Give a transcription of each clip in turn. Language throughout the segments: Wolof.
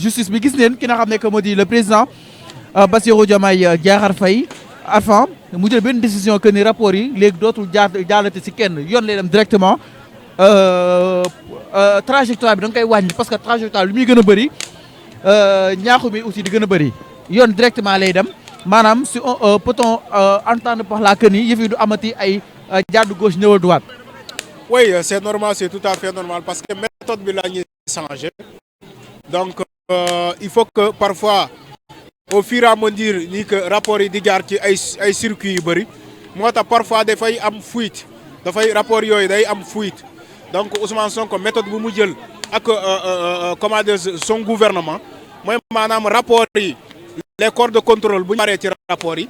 justice bi gis neen ki nga xam ne que moo di le président Bassirou Diomaye Diakhar Faye afin mu jël benn décision que ni rapport yi léegi dootul jaarate si kenn yoon lay dem directement trajectoire bi da nga koy wàññi parce que trajectoire lu muy gën a bëri ñaaxu mi aussi di gën a bëri yoon directement lay dem maanaam si peut-on entendre par là que ni yëf yi du amati ay jàddu gauche ñëwal droite. Oui, c'est normal, c'est tout à fait normal parce que méthode bi la ñuy changé donc il faut que parfois au fur et à mesure ni que rapport yi di jaar ci ay circuits yu bëri moo tax parfois dafay am fuite dafay rapport yooyu day am fuite donc Ousmane Sonko méthode bu mu jël ak comment dire son gouvernement mooy maanaam rapport yi les corps de contrôle bu ñu paree ci rapport yi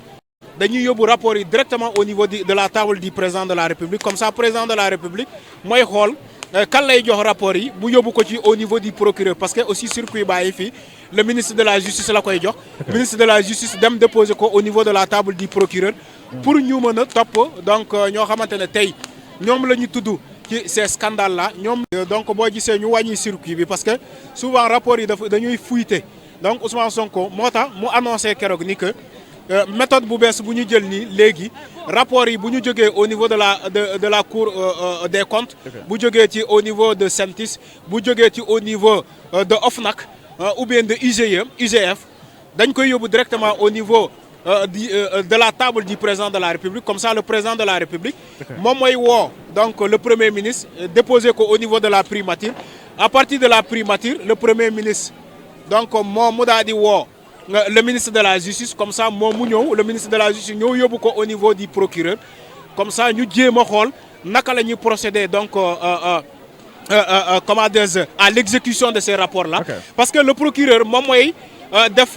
dañuy yóbbu rapport yi directement au niveau de la table du président de la République comme ça président de la République mooy xool kan lay jox rapport yi bu yóbbu ko ci au niveau du procureur parce que aussi circuit bàyyi fii le ministre de la justice la koy jox ministre de la justice dem déposer ko au niveau de la table du procureur pour ñu mën a topp donc ñoo xamante ne tey ñoom la ñu tudd ci ces scandales là ñoom donc boo gisee ñu wàññi circuit bi parce que souvent rapport yi dañuy fuité donc Ousmane Sonko moo tax mu annoncé keroog ni que méthode bu bees bu ñu jël nii léegi rapport yi bu ñu jógee au niveau de la cour des comptes bu jógee ci au niveau de CENTIS bu jógee ci au niveau de OFNAC ou bien de IGF dañ koy yóbbu directement au niveau de la table du président de la République comme ça le président de la République moom mooy woo donc le premier ministre déposer ko au niveau de la primature à partir de la primature le premier ministre donc moom mu daal di woo le ministre de la justice comme ça moom mu ñëw le ministre de la justice ñëw yóbbu ko au niveau du procureur comme ça ñu jéem a xool naka la ñuy procéder donc comment dire à l'exécution de ces rapports là parce que le procureur moom mooy def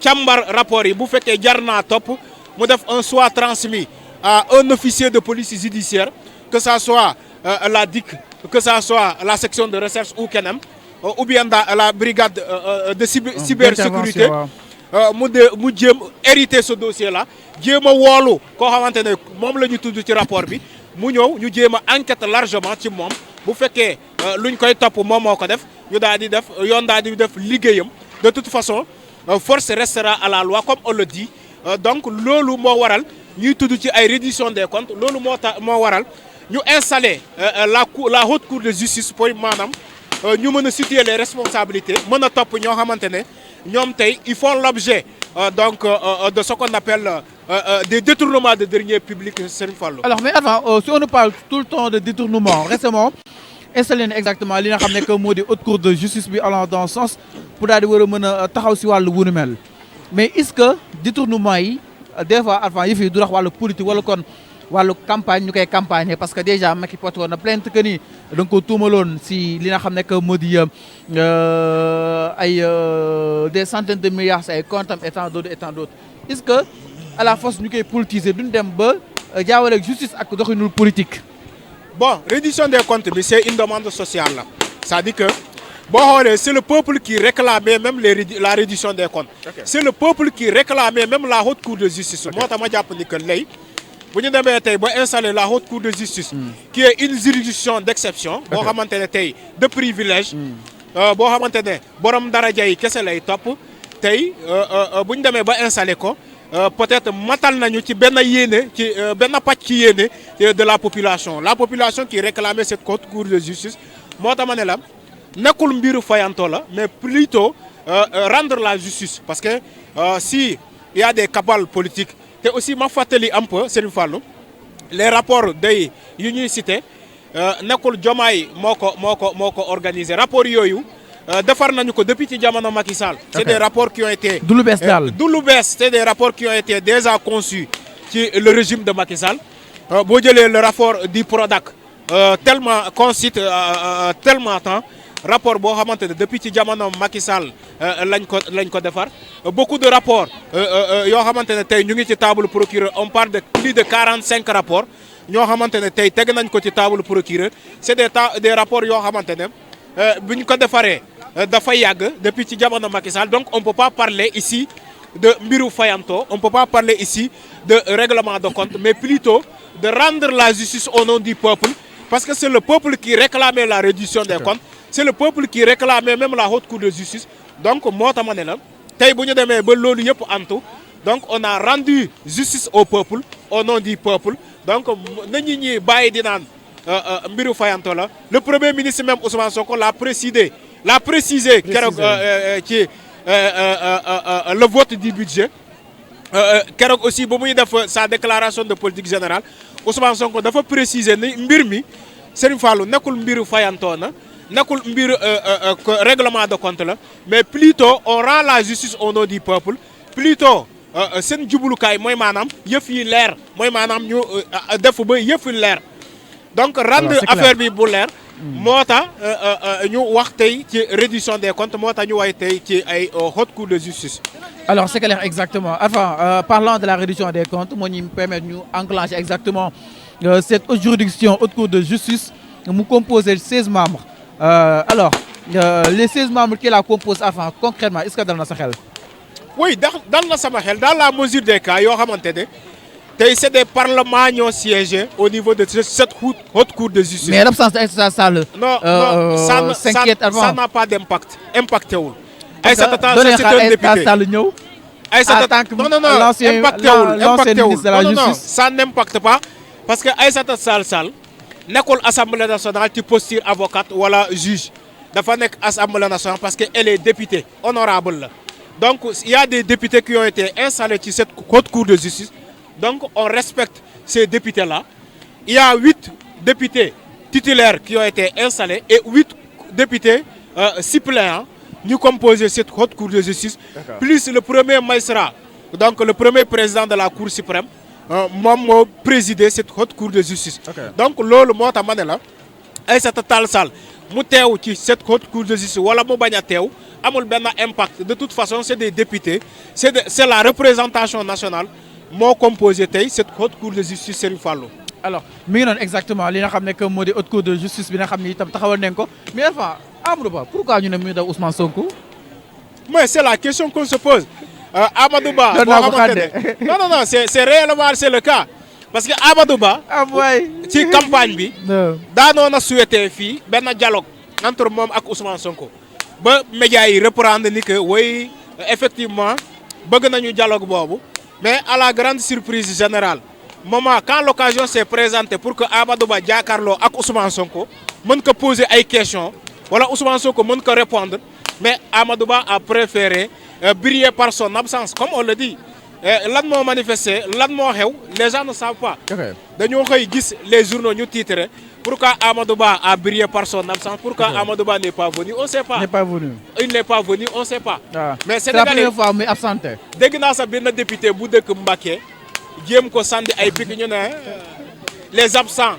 càmbar rapport yi bu fekkee jar naa topp mu def un soit transmis à un officier de police judiciaire que ça soit la DIC que ça soit la section de recherche ou keneen ou bien la brigade de cybersécurité mu jéem hériter ce dossier là jéem a woolu koo xamante ne moom la ñu tudd ci rapport bi mu ñëw ñu jéem a enquête largement ci moom bu fekkee luñ koy topp moom moo ko def ñu daal di def yoon daal di def liggéeyam de toute façon force restera à la loi comme on le dit donc loolu moo waral ñuy tudd ci ay reddition des comptes loolu moo waral ñu installer la haute cour de justice pour maanaam ñu mën a situer les responsabilités mën a topp ñoo xamante ne ñoom tey ils font l'objet donc de ce qu'on appelle des détournements de deniers publics Serigne Fallou. Alors mais attends si on nous parle tout le temps de détournement récemment installé na exactement li nga xam ne que moo di haute cour de justice bi allant dans ce sens pour daal di war a mën a taxaw si wàllu wu ni mel mais est-ce que détournement yi des fois avant yëf yi du wax wàllu politique wala kon wàllu campagne ñu koy campagne parce que déjà Macky porté woon na plainte que ni da nga ko tuumaloon si li nga xam ne que moo di ay des centaines de milliards ay comptes et tant d'autres est-ce que à la force ñu koy politiser duñ dem ba jaawale ak justice ak doxinul politique. Bon, reddition des comptes bi c'est une demande sociale là c'est-à-dire que boo xoolee c'est le peuple qui réclamait même la reddition des comptes. C'est le peuple qui réclamait même la haute cour de justice. moo tax ma jàpp ni que lay bu ñu demee tey ba installer la haute cour de justice qui est une juridiction d'exception boo xamante ne tey de privilège boo xamante ne borom daraja yi kese lay topp tey bu ñu demee ba installer ko peut-être matal nañu ci benn yéene ci benn pàcc ci yéene de la population qui réclamait cette haute cour de justice moo tax ma ne la nekkul mbiru fayanto la mais plutôt rendre la justice parce que si il y a des cabales politiques te aussi ma fàttali un peu Serigne Fallou les rapports day yu ñuy cité nekkul Diomaye moo ko organisé rapport yooyu defar nañu ko depuis ci jamono Macky Sall. C'est des rapports qui ont été du lu bees daal du lu bees c'est des rapports qui ont été déjà conçus ci le régime de Macky Sall boo jëlee le rapport du Prodac tellement concite tellement temps rapport boo xamante ne depuis ci jamono Macky Sall lañ ko defar beaucoup de rapports yoo xamante ne tey ñu ngi ci table procureur on parle de plus de 45 rapports ñoo xamante ne tey teg nañ ko ci table procureur c'est des rapports yoo xamante ne bu ñu ko defaree dafa yàgg depuis ci jamono Macky Sall donc on peut pas parler ici de mbiru fayanto on peut pas parler ici de règlement de compte mais plutôt de rendre la justice au nom du peuple parce que c'est le peuple qui réclamait la reddition des comptes c'est le peuple qui réclamait même la haute cour de justice donc moo tax ma ne la tey bu ñu demee ba loolu yëpp antu donc on a rendu justice au peuple au nom du peuple donc na ñi ñi bàyyi di naan mbiru fayanto la le premier ministre même Ousmane Sonko l'a précisé keroog ci le vote du budget keroog aussi ba muy def sa déclaration de politique générale Ousmane Sonko dafa préciser ni mbir mi Serigne Fallou nekkul mbiru fayantoo na nekkul mbiru règlement de compte la mais plutôt on rend la justice au nom du peuple plutôt seen jublukaay mooy maanaam yëf yi leer mooy maanaam ñu def ba yëf yi leer donc rendre affaire bi bu leer moo tax ñu wax tey ci réduction des comptes moo tax ñu way tey ci ay haute cour de justice. Alors c'est clair exactement. Enfin, parlant de la réduction des comptes moo ñu permettre ñu enclencher exactement cette juridiction haute cour de justice mu composé 16 membres alors les 16 membres qui la composent enfin concrètement est-ce que dal na sa xel. Oui dal na sama xel dans la mesure des cas yoo xamante ne tey c'est des parlements ñoo siégé au niveau de cette haute cour de justice. Mais l'absence d'Aïssata Sall ça n'a pas d'impact impacté wul. Aïssata Tall c'est un député ñëw. Aïssata non impacté wul non ça n'impacte pas parce que Aïssata Sall nekkul assemblée nationale ci posture avocate wala juge dafa nekk assemblée nationale parce que elle est députée honorable la donc il y a des députés qui ont été installés ci cette haute cour de justice donc on respecte ces députés là il y a 8 députés titulaires qui ont été installés et 8 députés suppléants ñu composé cette haute cour de justice plus le premier magistrat donc le premier président de la cour suprême moom moo présider cette haute cour de justice donc loolu moo tax ma ne la Aïssata Tall Sall mu teew ci cette haute cour de justice wala mu bañ a teew amul benn impact de toute façon c'est des députés c'est la représentation nationale moo composé tey cette haute cour de justice Serigne Fallou. Alors mi ngi noonu exactement li nga xam ne que moo di haute cour de justice bi nga xam ne itam taxawal nañ ko mais enfin Amadou Ba pourquoi ñu ne muy daw Ousmane Sonko. mais c'est la question qu'on se pose. Amadou Ba boo xamante ne non c'est réellement c'est le cas parce que Amadou Ba ci campagne bi daanoon a souhaité fii benn dialogue entre moom ak Ousmane Sonko ba médias yi reprendre ni que oui effectivement bëgg nañu dialogue boobu mais à la grande surprise générale moment quand l'occasion s'est présentée pour que Amadou Ba jàkkaarloo ak Ousmane Sonko mën ko poser ay questions wala Ousmane Sonko mën ko répondre mais Amadou Ba a préféré briller par son absence comme on le dit lan moo manifesté lan moo xew les gens ne savent pas. dañoo xëy gis les journaux ñu titré pourquoi Amadou Ba a brillé par son absence pourquoi Amadou Ba n'est pas venu on sait pas. Il n'est pas venu on sait pas. mais c'est la première fois muy absenté. dégg naa sax benn député bu dëkk Mbacké jéem ko sandi ay picc ñu ne les absents.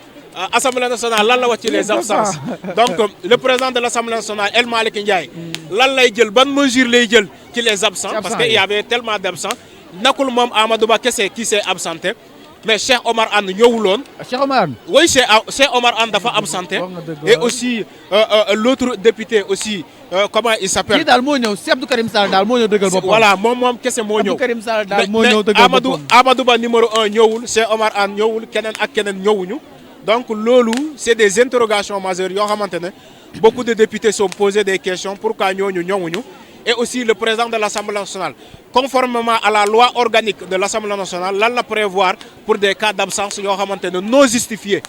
Assemblée nationale lan la wax ci les absences donc le président de l'Assemblée nationale El Malick Ndiaye lan lay jël ban mesure lay jël ci les absents parce que il y avait tellement d'absents nakul moom Amadou Ba kese qui s'est absenté mais Cheikh Omar Anne ñëwuloon. Cheikh Omar Anne. Oui Cheikh Omar Anne dafa absenté et aussi l'autre député aussi comment il s'appelle. kii daal moo ñëw si Abdou Karim Sall daal moo ñëw dëggal boppam. voilà moom kese moo ñëw. Abdou Karim Sall daal moo ñëw dëggal boppam Amadou Ba numéro 1 ñëwul Cheikh Omar Anne ñëwul keneen ak keneen ñëwuñu. Donc loolu c'est des interrogations majeures yoo xamante ne beaucoup de députés sont posés des questions pourquoi ñooñu ñëwuñu et aussi le président de l'Assemblée nationale conformément à la loi organique de l'Assemblée nationale lan la prévoir pour des cas d'absence yoo xamante ne non justifiés.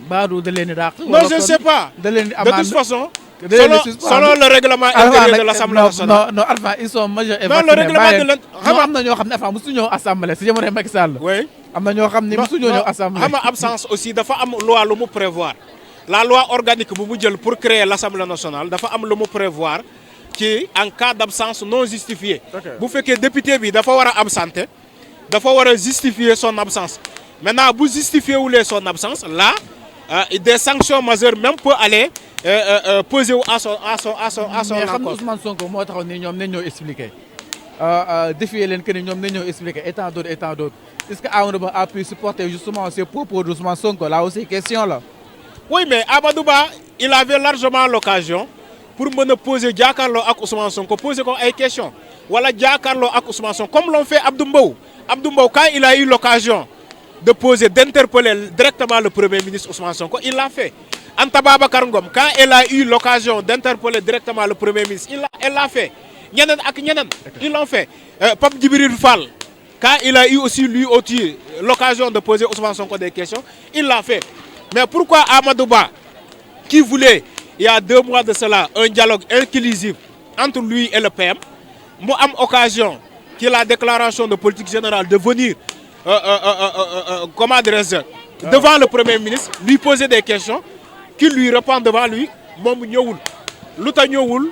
Badou da leen di dàq. Non je ne sais pas. da leen di de toute façon. selon le règlement intérieur de l'Assemblée nationale. non Alpha ils sont majeurs et non le règlement de am na ñoo xam ne Alpha mosu ñëw assemblée si jamono Macky Sall. oui. am na ñoo xam ne mosu ñëw assemblée. xam nga absence aussi dafa am loi lu mu prévoir la loi organique bu mu jël pour créer l'Assemblée nationale dafa am lu mu prévoir ci en cas d'absence non justifiée. bu fekkee député bi dafa war a absenter dafa war a justifier son absence maintenant bu justifier wulee son absence là des sanctions majeures même peut aller peser wu à son mais xam nga encontre. Ousmane Sonko moo taxoon ni ñoom nañ ñoo expliquer défier leen que ni ñoom nañ ñoo expliquer et tant d'autres est-ce que Amadou Ba a pu supporter justement ces propos d'Ousmane Sonko là aussi question là. Oui mais Amadou Ba il avait largement l'occasion pour mën a poser jàkkaarloo ak Ousmane Sonko poser ko ay questions wala jàkkaarloo ak Ousmane Sonko comme l'ont fait Abdou Mbow quand il a eu l'occasion de poser d'interpeller directement le premier ministre Ousmane Sonko il l'a fait Anta Babacar Ngom, quand elle a eu l'occasion d'interpeller directement le Premier ministre, elle l'a fait. Ñeneen ak ñeneen, ils l'ont fait. Pape Djibril Fall, quand il a eu aussi lui aussi l'occasion de poser Ousmane Sonko des questions, il l'a fait. Mais pourquoi Amadou Ba, qui voulait, il y a 2 mois de cela, un dialogue inclusif entre lui et le PM, moi am occasion, qui est la déclaration de politique générale, de venir comment dirais-je, devant le Premier ministre, lui poser des questions, qu'il lui répond devant lui, mom ñewul. Luta ñewul,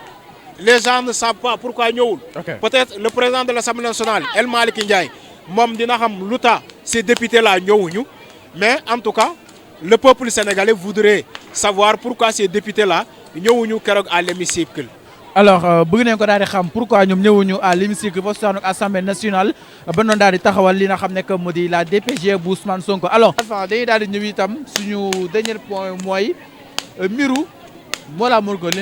les gens ne savent pas pourquoi ñewul. Peut-être le président de l'Assemblée nationale, El Malick Ndiaye, mom dina xam luta ces députés là ñewuñu, mais en tout cas, le peuple sénégalais voudrait savoir pourquoi ces députés là ñewuñu kérok à l'hémicycle. Alors bëgg nañ ko daal di xam pourquoi ñoom ñëwuñu à l'hémicycle ba saanu assemblée nationale ba noonu daal di taxawal li nga xam ne que mu di la DPG bu Ousmane Sonko. Alors enfin dañuy daal di ñëw itam suñu dernier point mooy mbiru Mollah Morgun.